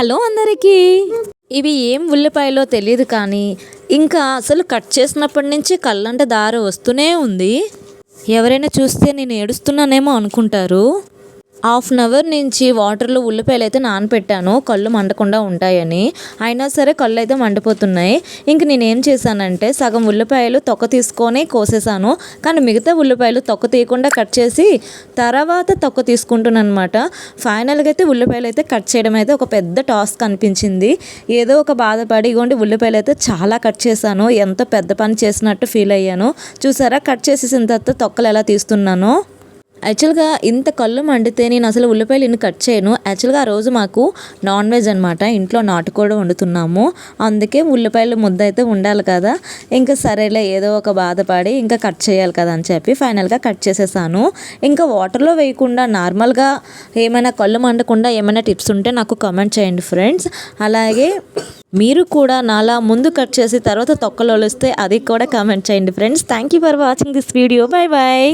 Hello అందరికీ. ఇవి ఏం ఉల్లిపాయలో తెలియదు కానీ ఇంకా అసలు కట్ చేసినప్పటి నుంచి కళ్ళంట దారి వస్తూనే ఉంది. ఎవరైనా చూస్తే నేను ఏడుస్తున్నానేమో అనుకుంటారు. హాఫ్ అన్ అవర్ నుంచి వాటర్లో ఉల్లిపాయలు అయితే నానపెట్టాను కళ్ళు మండకుండా ఉంటాయని. అయినా సరే కళ్ళు అయితే మండిపోతున్నాయి. ఇంక నేనేం చేశానంటే సగం ఉల్లిపాయలు తొక్క తీసుకొని కోసేసాను. కానీ మిగతా ఉల్లిపాయలు తొక్క తీయకుండా కట్ చేసి తర్వాత తొక్క తీసుకుంటున్నాను అనమాట. ఫైనల్గా అయితే ఉల్లిపాయలు అయితే కట్ చేయడం అయితే ఒక పెద్ద టాస్క్ అనిపించింది. ఏదో ఒక బాధపడి ఇగోండి ఉల్లిపాయలు అయితే చాలా కట్ చేశాను. ఎంతో పెద్ద పని చేసినట్టు ఫీల్ అయ్యాను. చూసారా కట్ చేసేసిన తర్వాత తొక్కలు ఎలా తీస్తున్నానో. యాక్చువల్గా ఇంత కళ్ళు మండితే నేను అసలు ఉల్లిపాయలు ఇన్ని కట్ చేయను. యాక్చువల్గా ఆ రోజు మాకు నాన్ వెజ్ అనమాట, ఇంట్లో నాటుకోడి వండుతున్నాము. అందుకే ఉల్లిపాయలు ముద్ద అయితే ఉండాలి కదా. ఇంకా సరేలే ఏదో ఒక బాధపడి ఇంకా కట్ చేయాలి కదా అని చెప్పి ఫైనల్గా కట్ చేసేసాను. ఇంకా వాటర్లో వేయకుండా నార్మల్గా ఏమైనా కళ్ళు మండకుండా ఏమైనా టిప్స్ ఉంటే నాకు కామెంట్ చేయండి ఫ్రెండ్స్. అలాగే మీరు కూడా నాలా ముందు కట్ చేసి తర్వాత తొక్కలు వలిస్తే అది కూడా కామెంట్ చేయండి friends. Thank you for watching this video. Bye bye.